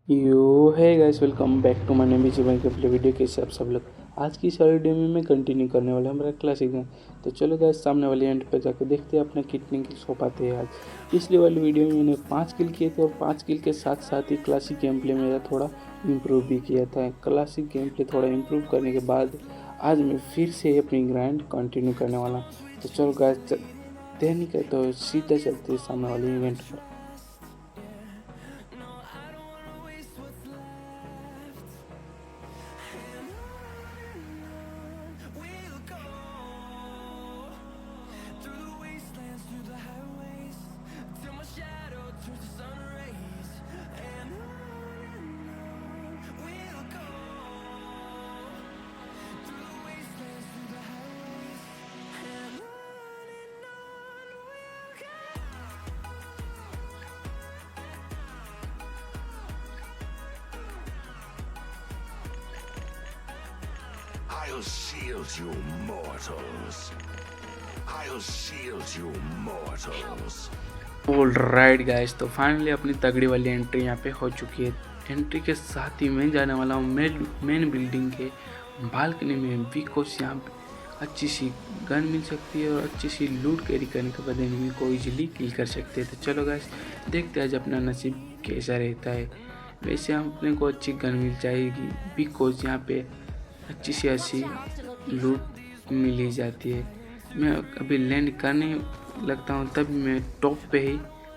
यो है guys, welcome back to my name Jeevan के play video. कैसे आप सब लोग। आज की इस वीडियो में मैं कंटिन्यू करने वाला हूँ मेरा क्लासिक गेम। तो चलो गाइस, सामने वाले एंड पर जाकर देखते हैं अपने कितने किल्स हो पाते हैं आज। पिछली वाली वीडियो में मैंने 5 किल किए थे और 5 किल के साथ साथ ही क्लासिक गेम प्ले मेरा थोड़ा इम्प्रूव भी किया था। क्लासिक गेम प्ले थोड़ा इम्प्रूव करने के बाद आज मैं फिर से अपनी ग्राइंड कंटिन्यू करने वाला हूँ। तो चलो गाइस, देर नहीं करते तो सीधा चलते हैं सामने वाले इवेंट पर। I'll shield you mortals. I'll shield you mortals. Alright guys, तो फाइनली अपनी तगड़ी वाली एंट्री यहाँ पे हो चुकी है। एंट्री के साथ ही मैं जाने वाला हूँ मेन बिल्डिंग के बालकनी में। बिकॉज यहाँ पे अच्छी सी गन मिल सकती है और अच्छी सी लूट कैरी करने के बाद एनिमी को इजीली किल कर सकते हैं। तो चलो गाइस, देखते हैं आज अपना नसीब कैसा रहता है। वैसे हम अपने को अच्छी गन मिल जाएगी बिकॉज यहाँ पे अच्छी लूट मिल ही जाती है। मैं अभी लैंड करने लगता हूँ तब मैं टॉप पे ही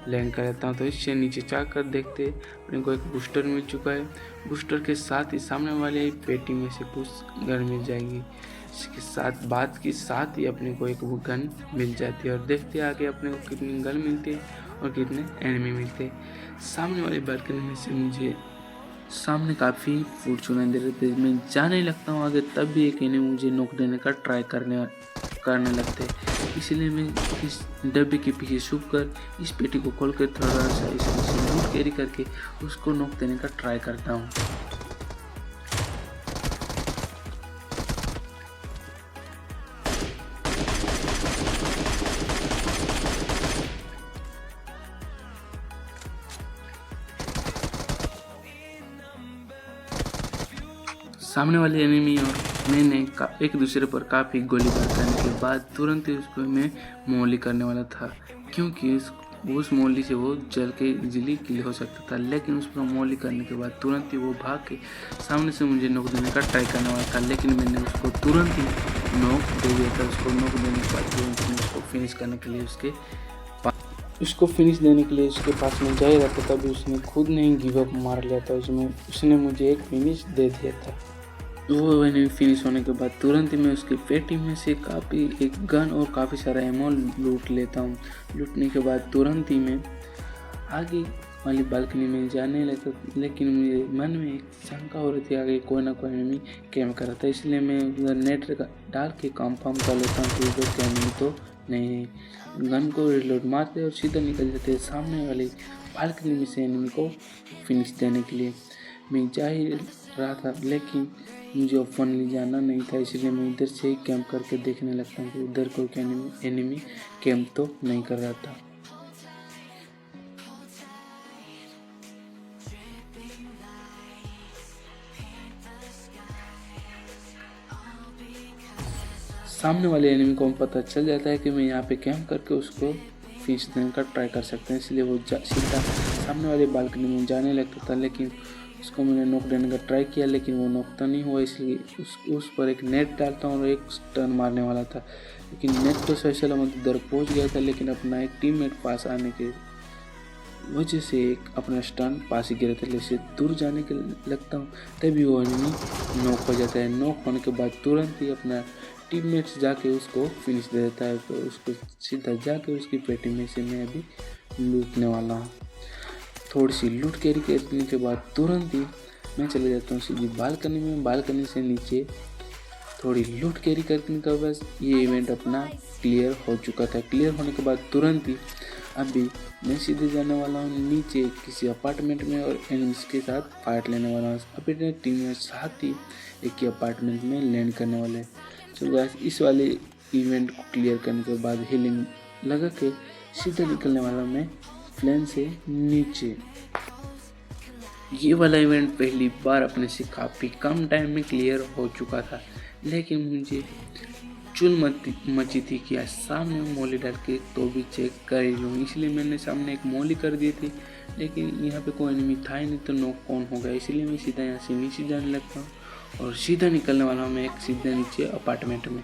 लैंड कर लेता हूँ। तो इससे नीचे जाकर देखते अपने को एक बूस्टर मिल चुका है। बूस्टर के साथ ही सामने वाले पेटी में से कुछ गन मिल जाएगी। इसके साथ बात की साथ ही अपने को एक वो गन मिल जाती है और देखते आगे अपने को कितनी गन मिलती है और कितने एनिमी मिलते हैं। सामने वाली बालकनी में से मुझे सामने काफ़ी फूड सुनाई दे रहे थे। मैं जाने लगता हूँ आगे तब भी एक इन्हें मुझे नोक देने का ट्राई करने लगते हैं। इसलिए मैं इस डब्बे के पीछे छुप कर इस पेटी को खोल कर थोड़ा सा इसमें लूट कैरी करके उसको नोक देने का ट्राई करता हूँ। सामने वाले एनिमी और मैंने एक दूसरे पर काफ़ी गोलीबार करने के बाद तुरंत ही उसको मैं मोली करने वाला था, क्योंकि उस मोली से वो जल के इजीली किल हो सकता था। लेकिन उस पर मोली करने के बाद तुरंत ही वो भाग के सामने से मुझे नोक देने का ट्राई करने वाला था, लेकिन मैंने उसको तुरंत ही नोक दे दिया था। उसको नोक देने के बाद तुरंत ही उसको फिनिश करने के लिए उसके पास में जा ही रहा था, तभी उसने खुद नहीं गिव अप मार लिया था। उसने मुझे एक फिनिश दे दिया था। वो एनिमी फिनिश होने के बाद तुरंत ही मैं उसकी पेटी में से काफ़ी एक गन और काफ़ी सारा एमो लूट लेता हूँ। लूटने के बाद तुरंत ही मैं आगे वाली बालकनी में जाने लगा, लेकिन मुझे मन में एक शंका हो रही थी आगे कोई ना कोई एनिमी कैम कर रहा था। इसलिए मैं उधर नेट डाल के कंफर्म कर लेता हूँ कि उधर एनिमी तो नहीं है। गन को रिलोड मारते और सीधा निकल जाते हैं सामने वाली बालकनी में से एनिमी को फिनिश देने के लिए। मैं जा ही रहा था, लेकिन मुझे ओपनली जाना नहीं था, इसलिए मैं इधर से ही कैंप करके देखने लगता हूँ कि उधर कोई एनिमी कैंप तो नहीं कर रहा था। सामने वाले एनिमी को पता चल जाता है कि मैं यहाँ पे कैंप करके उसको फिनिश देने का ट्राई कर सकते हैं, इसलिए वो सीधा सामने वाले बालकनी में जाने लगता था। लेकिन उसको मैंने नॉक देने का ट्राई किया, लेकिन वो नॉक तो नहीं हुआ, इसलिए उस पर एक नेट डालता हूँ और एक टर्न मारने वाला था। लेकिन नेट तो सही सलामत इधर पहुँच गया था, लेकिन अपना एक टीममेट पास आने के वजह से एक अपना स्टन पास ही गिरा था। जैसे दूर जाने के लगता हूँ तभी वो एनिमी नॉक हो जाता है। नॉक होने के बाद तुरंत ही अपना टीममेट्स जाके उसको फिनिश दे देता है। तो उसको सीधा जाके उसकी पेटी में से मैं अभी लूटने वाला हूँ। थोड़ी सी लूट कैरी करने के बाद तुरंत ही मैं चले जाता हूँ सीधी बालकनी में। बालकनी से नीचे थोड़ी लूट कैरी करने का बस ये इवेंट अपना क्लियर हो चुका था। क्लियर होने के बाद तुरंत ही अभी मैं सीधे जाने वाला हूँ नीचे किसी अपार्टमेंट में और एनिमीज के साथ फाइट लेने वाला हूँ। अपने टीम में साथ ही एक ही अपार्टमेंट में लैंड करने वाले। तो गाइस, इस वाले इवेंट को क्लियर करने के बाद हीलिंग लगा के सीधे निकलने वाला मैं प्लेन से नीचे। ये वाला इवेंट पहली बार अपने से काफ़ी कम टाइम में क्लियर हो चुका था, लेकिन मुझे चुल मची थी कि आज सामने मोली डाल के तो भी चेक कर ही लूँ, इसलिए मैंने सामने एक मोली कर दी थी। लेकिन यहाँ पे कोई एनिमी था ही नहीं, तो नॉक कौन होगा, इसलिए मैं सीधा यहाँ से नीचे जाने लगता हूँ और सीधा निकलने वाला हूँ मैं एक सीधा नीचे अपार्टमेंट में।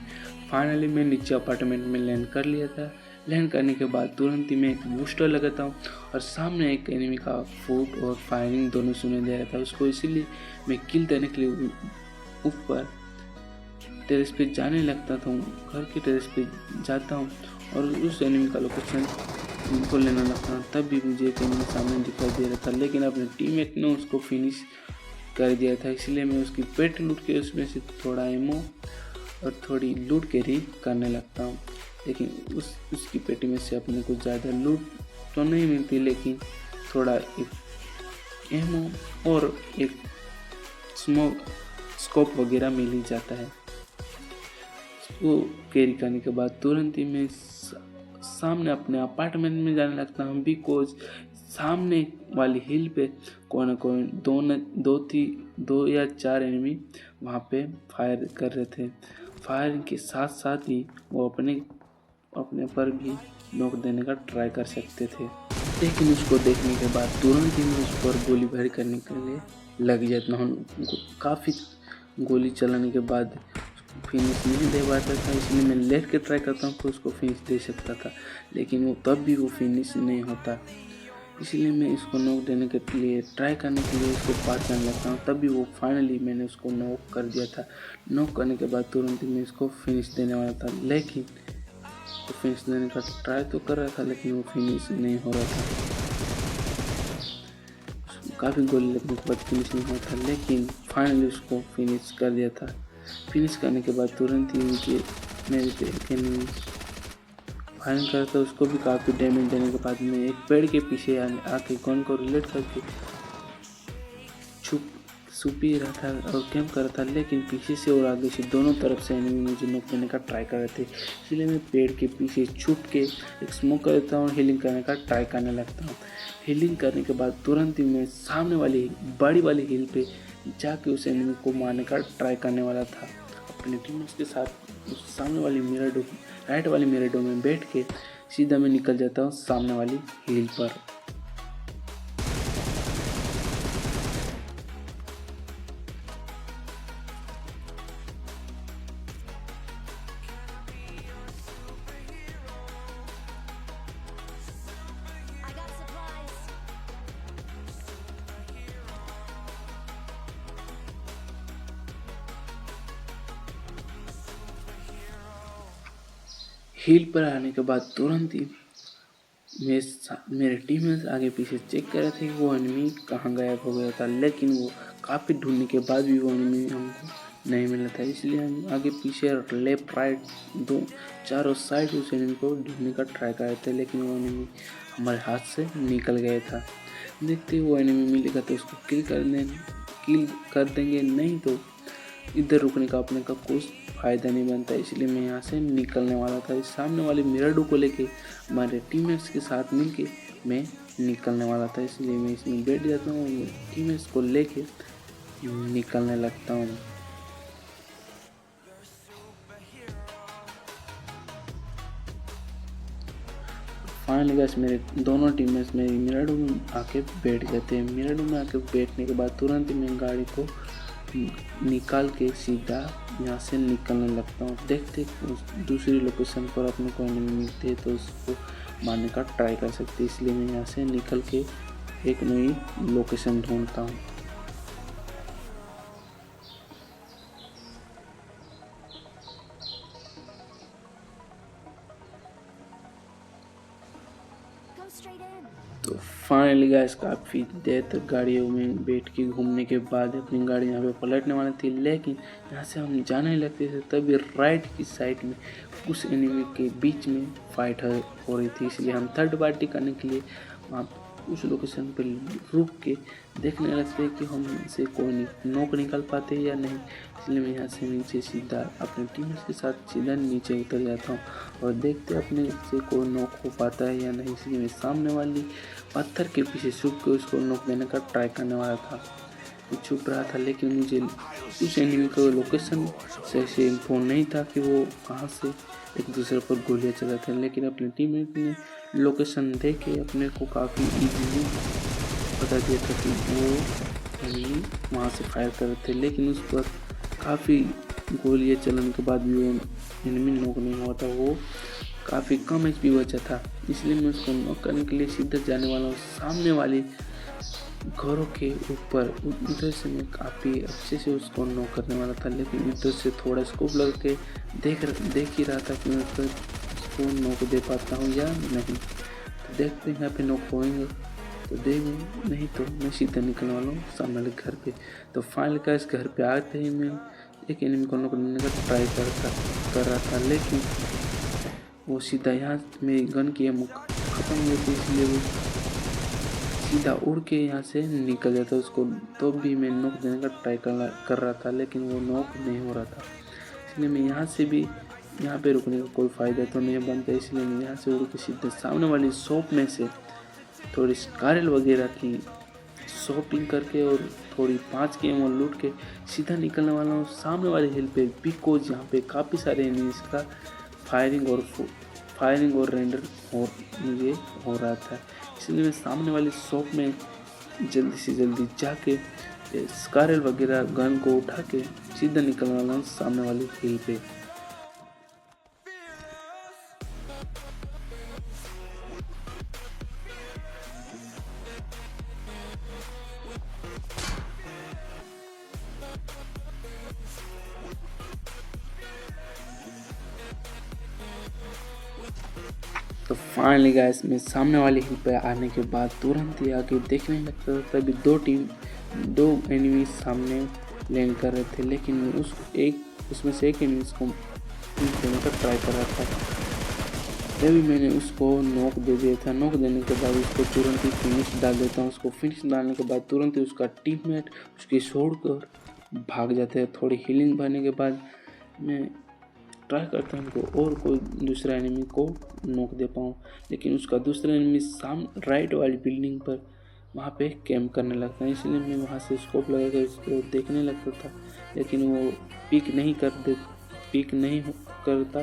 फाइनली मैं नीचे अपार्टमेंट में लैंड कर लिया था। लैंड करने के बाद तुरंत ही मैं एक बूस्टर लगाता हूँ और सामने एक एनिमी का फुट और फायरिंग दोनों सुने दे रहा था उसको, इसीलिए मैं किल देने के लिए ऊपर टेरेस पे जाने लगता था। घर के टेरेस पे जाता हूँ और उस एनिमी का लोकेशन को लेना लगता हूँ। तब भी मुझे एक एनिमी सामने दिखाई दे रहा था, लेकिन अपने टीममेट ने उसको फिनिश कर दिया था, इसलिए मैं उसकी पेट लूट के उसमें से थोड़ा एमो और थोड़ी लूट के री करने लगता हूँ। लेकिन उसकी पेटी में से अपने को ज़्यादा लूट तो नहीं मिलती, लेकिन थोड़ा एक एमो और एक स्कोप वगैरह मिल ही जाता है। वो कैरी करने के बाद तुरंत ही मैं सामने अपने अपार्टमेंट में जाने लगता हूँ, बिकॉज सामने वाली हिल पे कोई ना कोई दो या चार एनिमी वहाँ पे फायर कर रहे थे। फायरिंग के साथ साथ ही वो अपने पर भी नॉक देने का ट्राई कर सकते थे, लेकिन उसको देखने के बाद तुरंत ही मैं उस पर गोली भर करने के लिए लग जाता हूँ। काफ़ी गोली चलाने के बाद फिनिश नहीं दे पाता था, इसलिए मैं लेट के ट्राई करता हूँ कि उसको फिनिश दे सकता था, लेकिन वो तब भी वो फिनिश नहीं होता। इसलिए मैं इसको नॉक देने के लिए ट्राई करने के लिए उसको पास करने लगता हूँ। तब भी वो फाइनली मैंने उसको नॉक कर दिया था। नॉक करने के बाद तुरंत ही मैं इसको फिनिश देने वाला था, लेकिन वो फिनिश देने का ट्राई तो कर रहा था, लेकिन वो फिनिश नहीं हो रहा था। काफ़ी गोली लगने के बाद फिनिश नहीं हुआ था, लेकिन फाइनली उसको फिनिश कर दिया था। फिनिश करने के बाद तुरंत ही मुझे मेरे पे फायरिंग करता था, उसको भी काफ़ी डैमेज देने के बाद मैं एक पेड़ के पीछे आके गन को रिलेट करके छुप ही रहा था और कैम्प कर रहा था, लेकिन पीछे से और आगे से दोनों तरफ से एनिमी मुझे नॉक देने का ट्राई कर रहे थे। इसलिए मैं पेड़ के पीछे छुप के एक स्मोक कर देता हूँ और हीलिंग करने का ट्राई करने लगता हूँ। हीलिंग करने के बाद तुरंत ही मैं सामने वाली बड़ी वाली हिल पे जाके उस एनिमी को मारने का ट्राई करने वाला था अपने टीममेट्स के साथ। उस सामने वाली राइट वाली मिरर में बैठ के सीधा मैं निकल जाता हूँ सामने वाली हिल पर। हिल पर आने के बाद तुरंत ही मेरे टीम में आगे पीछे चेक कर रहे थे कि वो एनिमी कहाँ गायब हो गया था, लेकिन वो काफ़ी ढूंढने के बाद भी वो एनिमी हमको नहीं मिला था। इसलिए हम आगे पीछे लेफ्ट राइट दो चारों साइड उस एनिमी को ढूंढने का ट्राई कर रहे थे, लेकिन वो एनिमी हमारे हाथ से निकल गया था। देखते वो एनिमी मिलेगा तो उसको किल कर देंगे, नहीं तो इधर रुकने का अपने का कुछ फ़ायदा नहीं बनता। इसलिए मैं यहाँ से निकलने वाला था। इस सामने वाले मिराडो को लेके हमारे टीममेट्स के साथ मिलके मैं निकलने वाला था, इसलिए मैं इसमें बैठ जाता हूँ, टीममेट्स को लेके निकलने लगता हूँ। फाइनली गाइस मेरे दोनों टीममेट्स मेरे मिराडो में आके बैठ जाते हैं। मिराडो में आके बैठने के बाद तुरंत ही मैं गाड़ी को निकाल के सीधा यहाँ से निकलने लगता हूँ। देखते दूसरी लोकेशन पर अपने को एनिमी मिलते हैं तो उसको मारने का ट्राई कर सकते, इसलिए मैं यहाँ से निकल के एक नई लोकेशन ढूंढता हूँ। तो फाइनली गाइस काफ़ी देर तक गाड़ियों में बैठ के घूमने के बाद अपनी गाड़ी यहाँ पे पलटने वाली थी, लेकिन यहाँ से हम जाने लगते थे तभी राइट की साइड में उस एनिमी के बीच में फाइट हो रही थी। इसलिए हम थर्ड पार्टी करने के लिए वहाँ उस लोकेशन पर रुक के देखने लगते हैं कि हम से कोई नॉक निकाल पाते हैं या नहीं। इसलिए मैं यहाँ से नीचे सीधा अपने टीममेट्स के साथ सीधा नीचे उतर जाता हूँ और देखते अपने से कोई नॉक हो पाता है या नहीं। इसलिए मैं सामने वाली पत्थर के पीछे छुप के उसको नॉक देने का ट्राई करने वाला था। छुप रहा था, लेकिन मुझे उस एनिमी का लोकेशन से ऐसे इन्फॉर्म नहीं था कि वो कहाँ से एक दूसरे पर गोलियां चलाते हैं। लेकिन अपने टीममेट ने लोकेशन देख के अपने को काफ़ी इजीली बता दिया था कि वो एनिमी वहाँ से फायर कर रहे थे। लेकिन उस पर काफ़ी गोलियां चलाने के बाद भी वो एनिमी नॉक नहीं हुआ था, वो काफ़ी कम एचपी बचा था। इसलिए मैं उसको नॉक करने के लिए सीधा जाने वाला हूँ सामने वाली घरों के ऊपर। उधर से मैं काफ़ी अच्छे से उसको नॉक करने वाला था, लेकिन इधर से थोड़ा स्कोप लगा के देख ही रहा था कि मैं उसको नॉक दे पाता हूँ या नहीं। तो देखते हैं यहाँ पे नॉक होएंगे तो देंगे, नहीं तो मैं सीधा निकलने वाला हूँ सामने वाले घर पे। तो फाइनल का इस घर पे आते ही मैं एक एनिमी को नॉक करने का ट्राई कर रहा था, लेकिन वो सीधा यहाँ मेरी गन की एमो खत्म हो गई थी, इसलिए वो सीधा उड़ के यहाँ से निकल जाता उसको। तो भी मैं नॉक देने का ट्राई कर रहा था, लेकिन वो नॉक नहीं हो रहा था। इसलिए मैं यहाँ पे रुकने का कोई फ़ायदा तो नहीं बनता, इसलिए मैं यहाँ से उड़ के सीधे सामने वाली शॉप में से थोड़ी स्कारल वगैरह की शॉपिंग करके और थोड़ी 5 की एमो लूट के सीधा निकलने वाला हूँ सामने वाले हिल पे, बिकॉज यहाँ पे काफ़ी सारे एनिमीज का फायरिंग और रेंडर मुझे हो रहा था। इसलिए मैं सामने वाली शॉप में जल्दी से जल्दी जाके स्कारल वगैरह गन को उठा के सीधा निकलने वाला हूँ सामने वाली हिल पे। तो फाइनली गाइस मैं सामने वाली हिल पे आने के बाद तुरंत ही आके देखने लगता था, तभी दो एनिमी सामने लैंड कर रहे थे। लेकिन मैं उसमें से एक एनिमी को देने का ट्राई कर रहा था, तभी मैंने उसको नॉक दे दिया था। नॉक देने के बाद उसको तुरंत ही फिनिश डाल देता हूँ। उसको फिनिश डालने के बाद तुरंत ही उसका टीममेट उसकी छोड़कर भाग जाते हैं। थोड़ी हीलिंग भरने के बाद मैं ट्राई करता हूँ उनको और कोई दूसरा एनिमी को नॉक दे पाऊँ, लेकिन उसका दूसरा एनिमी राइट वाली बिल्डिंग पर वहाँ पे कैंप करने लगता है। इसलिए मैं वहाँ से स्कोप लगा कर उसको देखने लगता था, लेकिन वो पिक नहीं करता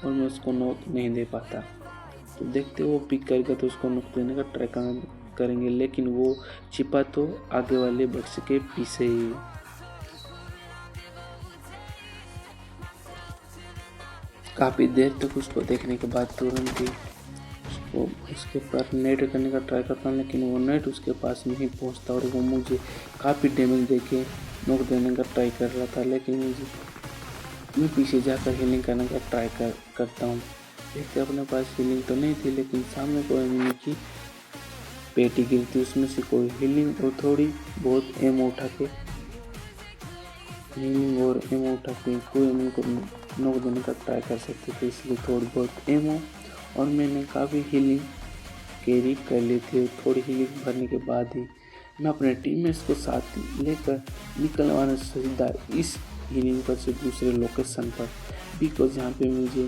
और मैं उसको नॉक नहीं दे पाता। तो देखते वो पिक करके तो उसको नॉक देने का ट्राई करेंगे, लेकिन वो छिपा तो आगे वाले बक्से के पीछे ही। काफ़ी देर तक उसको देखने के बाद तुरंत ही उसको उसके पास नेट करने का ट्राई करता हूँ, लेकिन वो नेट उसके पास नहीं पहुँचता और वो मुझे काफ़ी डैमेज देके नॉक देने का ट्राई कर रहा था। लेकिन मैं पीछे जाकर हीलिंग करने का ट्राई करता हूँ। देखते अपने पास हीलिंग तो नहीं थी, लेकिन सामने कोई एनिमी की पेटी गिरती, उसमें से कोई हीलिंग और थोड़ी बहुत एमो उठा के कोई एनिमी को नॉक देने का ट्राई कर सकते थे। इसलिए थोड़ी बहुत एमो और मैंने काफ़ी हीलिंग कैरी कर ली थी। थोड़ी हीलिंग भरने के बाद ही मैं अपने टीममेट्स को साथ लेकर निकलने वाला सीधा इस हीलिंग पर से दूसरे लोकेशन पर, बिकॉज यहाँ पे मुझे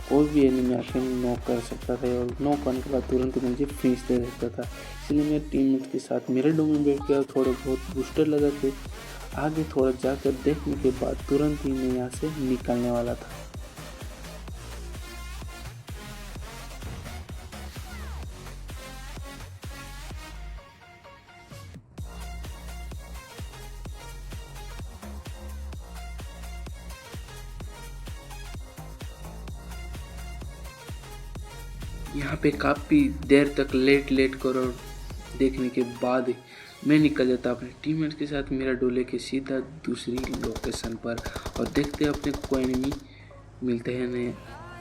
कोई भी एनिमी आके नॉक कर सकता था और नॉक करने के बाद तुरंत मुझे फिनिश दे सकता था। इसलिए मैं टीममेट्स के साथ मेरे डोम में बैठ गया, थोड़े बहुत बूस्टर लगा के आगे थोड़ा जाकर देखने के बाद तुरंत ही मैं यहाँ से निकलने वाला था। यहाँ पे काफ़ी देर तक लेट कर और देखने के बाद मैं निकल जाता अपने टीममेट्स के साथ मेरा डोले के सीधा दूसरी लोकेशन पर और देखते अपने कोई एनिमी मिलते हैं नहीं।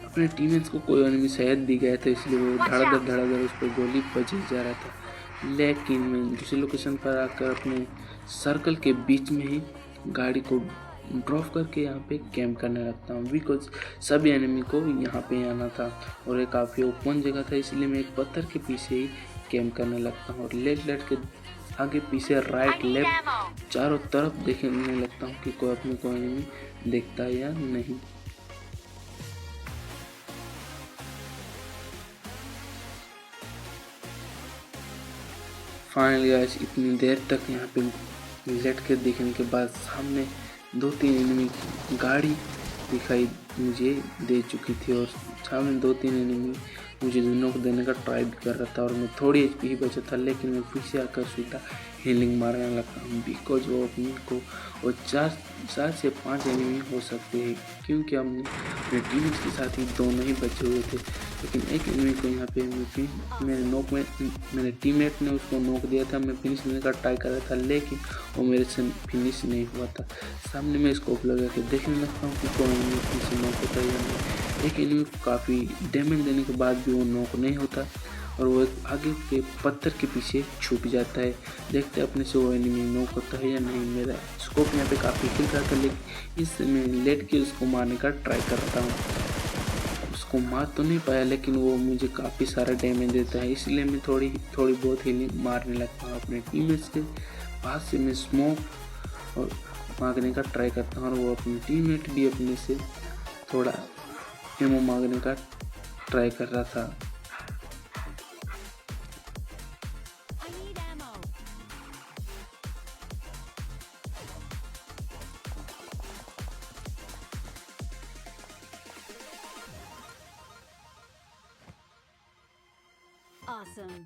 अपने टीममेट्स को कोई एनिमी शायद दिख गया था, इसलिए वो धड़ाधड़ उस पर गोली बजे जा रहा था। लेकिन मैं दूसरी लोकेशन पर आकर अपने सर्कल के बीच में ही गाड़ी को ड्रॉप करके यहाँ पे कैंप करने लगता हूँ, बिकॉज सभी एनिमी को यहाँ पे आना था और ये काफ़ी ओपन जगह था। इसलिए मैं एक पत्थर के पीछे ही कैम करने लगता हूँ और लेट के आगे पीछे राइट लेफ्ट चारों तरफ देखने लगता हूँ कि कोई अपने को एनिमी देखता है या नहीं। फाइनली गाइस इतनी देर तक यहाँ पे लेट के देखने के बाद सामने 2-3 एनिमी की गाड़ी दिखाई मुझे दे चुकी थी और सामने 2-3 एनिमी मुझे नॉक देने का ट्राई भी कर रहा था और मैं थोड़ी एचपी ही बचा था, लेकिन मैं फिर से आकर सीधा हीलिंग मारने लगा हूँ बिकॉज वो अपने को और 4 से 5 एनिमी हो सकते हैं क्योंकि हमने अपने टीम के साथ ही दोनों ही बचे हुए थे। लेकिन एक एनिमी को यहाँ पे मेरे टीममेट ने उसको नॉक दिया था, मैं फिनिश करने का ट्राई कर रहा था लेकिन वो मेरे से फिनिश नहीं हुआ था। सामने मैं स्कोप लगा के देखने लगता हूँ कि कौन एनिमी फिर से नॉक होता है या नहीं। एक एनिमी को काफ़ी डैमेज देने के बाद भी वो नॉक नहीं होता और वो आगे के पत्थर के पीछे छुप जाता है। देखते अपने से वो एनिमी नॉक होता है या नहीं। मेरा स्कोप यहाँ पे काफ़ी हिल रहा था लेकिन इस समय लेट के उसको मारने का ट्राई कर रहा हूँ। उसको मार तो नहीं पाया लेकिन वो मुझे काफ़ी सारा डैमेज देता है, इसलिए मैं थोड़ी बहुत हीलिंग मारने लगता हूँ। अपने टीममेट्स के पास से मैं स्मोक और मांगने का ट्राई करता हूँ और वो अपने टीममेट भी अपने से थोड़ा एमो मांगने का ट्राई कर रहा था। Awesome.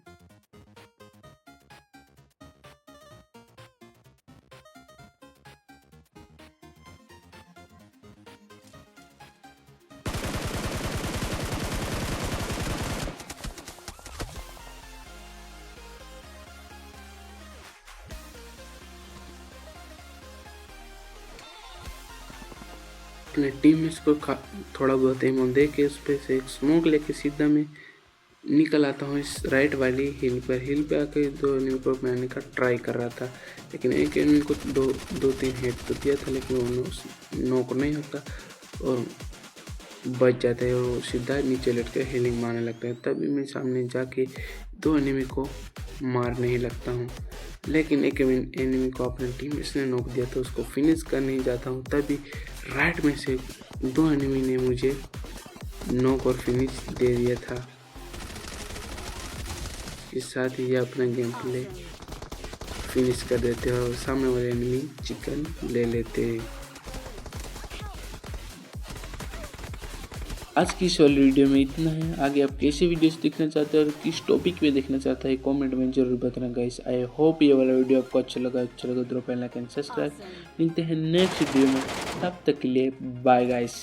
अपने टीममेट्स को थोड़ा बहुत एमो दे के उस पर से एक स्मोक लेके सीधा मैं निकल आता हूँ इस राइट वाली हिल पे आकर 2 एनिमी को मारने का ट्राई कर रहा था, लेकिन एक एनिमी को 2-3 हिट तो दिया था लेकिन वो नॉक नहीं होता और बच जाता है और वो सीधा नीचे लेट कर हीलिंग मारने लगता है। तभी मैं सामने जाके 2 एनिमी को मारने ही लगता हूँ, लेकिन एक एनिमी को अपने टीममेट्स ने नॉक दिया तो उसको फिनिश करने ही जाता हूँ। तभी राइट में से 2 एनिमी ने मुझे नॉक और फिनिश दे दिया था। इस साथ ही अपना गेम प्ले फिनिश कर देते हैं और सामने वाले एनिमी चिकन ले लेते हैं। आज की इस वाली वीडियो में इतना है। आगे आप कैसे वीडियोस देखना चाहते हैं और किस टॉपिक पे देखना चाहते हैं कमेंट में जरूर बताना गाइस। आई होप ये वाला वीडियो आपको अच्छा लगा drop and like and subscribe. मिलते हैं नेक्स्ट वीडियो में, तब तक के लिए bye guys.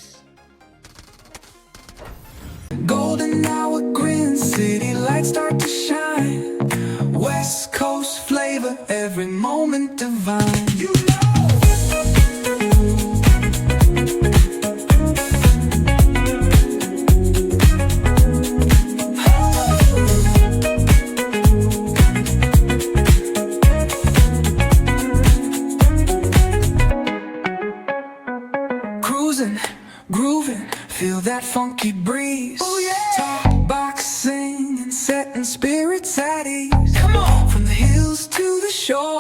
Golden hour, Green City lights start to shine. West Coast flavor, every moment divine. You know. Cruising, grooving, feel that funky breeze. Oh yeah. Talk boxing and setting spirits at ease. Come on, from the hills to the shore.